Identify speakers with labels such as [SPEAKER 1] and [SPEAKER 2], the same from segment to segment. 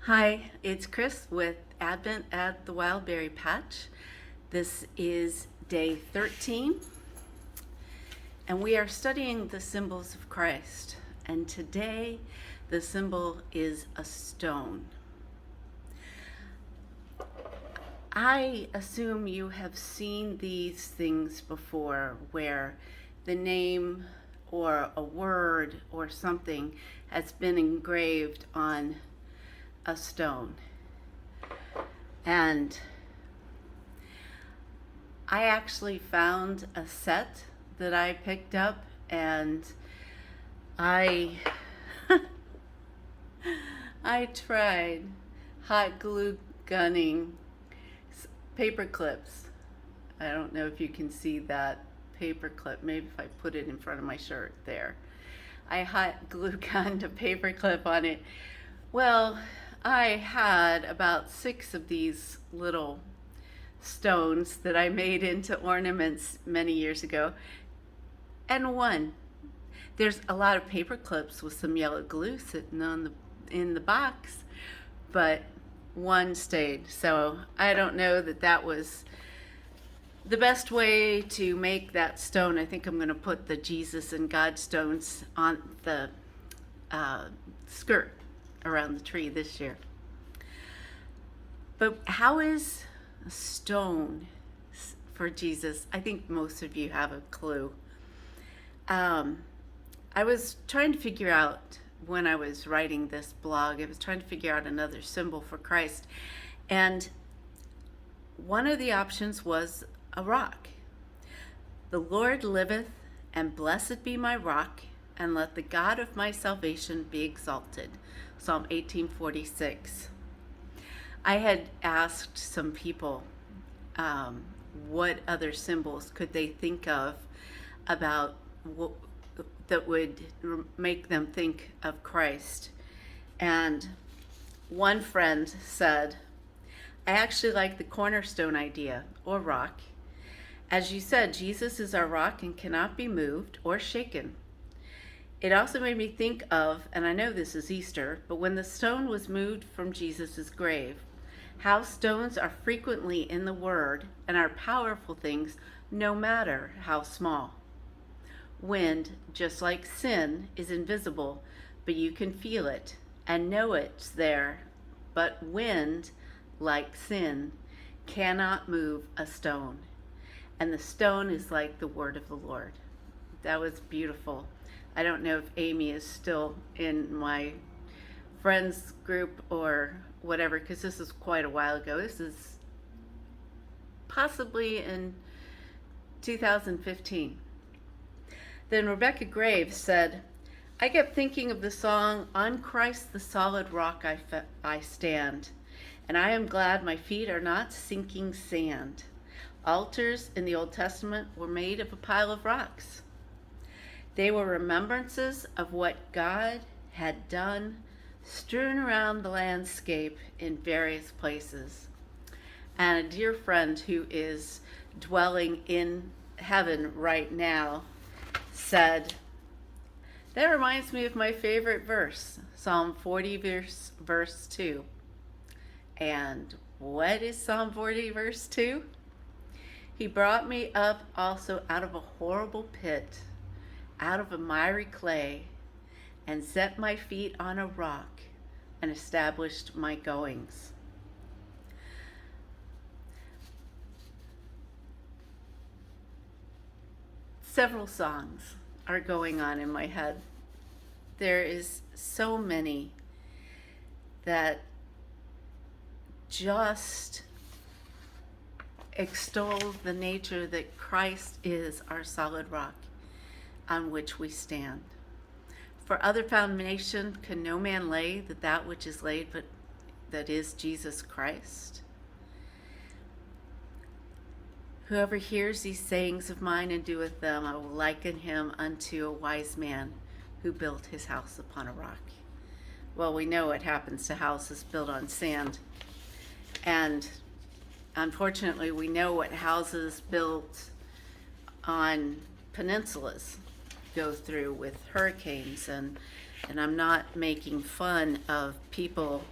[SPEAKER 1] Hi, it's Chris with Advent at the WildBerry Patch. This is day 13, and we are studying the symbols of Christ. And today, the symbol is a stone. I assume you have seen these things before where the name or a word or something has been engraved on a stone. And I actually found a set that I picked up, and I I tried hot glue gunning paper clips. I don't know if you can see that paper clip. Maybe if I put it in front of my shirt there. I hot glue gunned a paper clip on it. Well, I had about 6 of these little stones that I made into ornaments many years ago, and one. There's a lot of paper clips with some yellow glue sitting in the box, but one stayed. So I don't know that that was the best way to make that stone. I think I'm going to put the Jesus and God stones on the skirt around the tree this year. But how is a stone for Jesus? I think most of you have a clue. I was trying to figure out, when I was writing this blog, I was trying to figure out another symbol for Christ. And one of the options was a rock. The Lord liveth, and blessed be my rock, and let the God of my salvation be exalted. Psalm 18:46. I had asked some people what other symbols could they think of about that would make them think of Christ. And one friend said, I actually like the cornerstone idea, or rock. As you said, Jesus is our rock and cannot be moved or shaken. It also made me think of, and I know this is Easter, but when the stone was moved from Jesus' grave, how stones are frequently in the Word and are powerful things no matter how small. Wind, just like sin, is invisible, but you can feel it and know it's there. But wind, like sin, cannot move a stone. And the stone is like the word of the Lord. That was beautiful. I don't know if Amy is still in my friends group or whatever, because this is quite a while ago. This is possibly in 2015. Then Rebecca Graves said, I kept thinking of the song, On Christ the solid rock I stand, and I am glad my feet are not sinking sand. Altars in the Old Testament were made of a pile of rocks. They were remembrances of what God had done, strewn around the landscape in various places. And a dear friend who is dwelling in heaven right now said, that reminds me of my favorite verse, Psalm 40, verse 2. And what is Psalm 40, verse 2? He brought me up also out of a horrible pit, out of a miry clay, and set my feet on a rock, and established my goings. Several songs are going on in my head. There is so many that just extol the nature that Christ is our solid rock on which we stand. For other foundation can no man lay that which is laid, but that is Jesus Christ. Whoever hears these sayings of mine and doeth them, I will liken him unto a wise man who built his house upon a rock. Well, we know what happens to houses built on sand. And unfortunately, we know what houses built on peninsulas go through with hurricanes. And I'm not making fun of people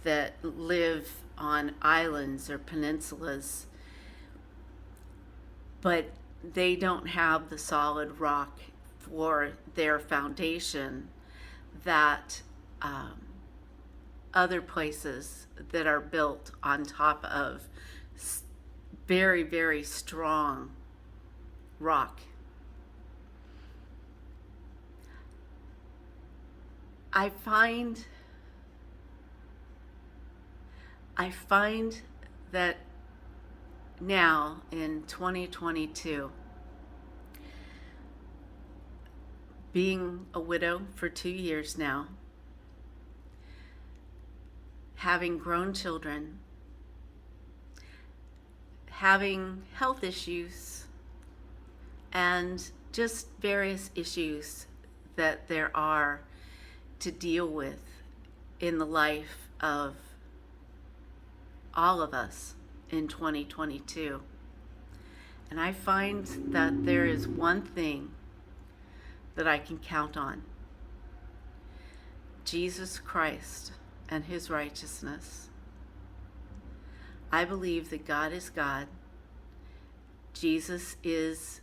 [SPEAKER 1] that live on islands or peninsulas, but they don't have the solid rock for their foundation that other places that are built on top of very, very strong rock. I find that now in 2022, being a widow for 2 years now, having grown children, having health issues, and just various issues that there are to deal with in the life of all of us in 2022. And I find that there is one thing that I can count on: Jesus Christ and his righteousness. I believe that God is God, Jesus is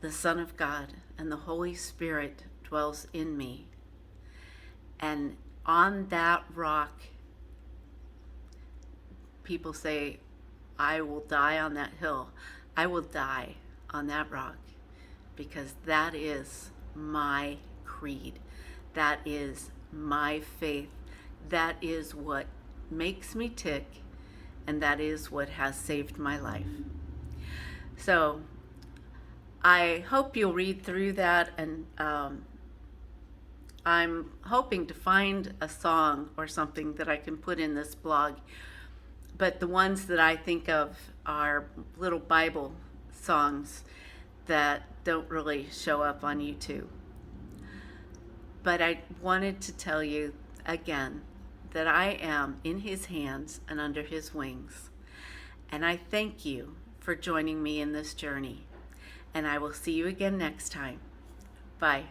[SPEAKER 1] the Son of God, and the Holy Spirit dwells in me. And on that rock, people say, I will die on that hill. I will die on that rock, because that is my creed. That is my faith. That is what makes me tick, and that is what has saved my life. So I hope you'll read through that, and I'm hoping to find a song or something that I can put in this blog. But the ones that I think of are little Bible songs that don't really show up on YouTube. But I wanted to tell you again that I am in his hands and under his wings. And I thank you for joining me in this journey. And I will see you again next time. Bye.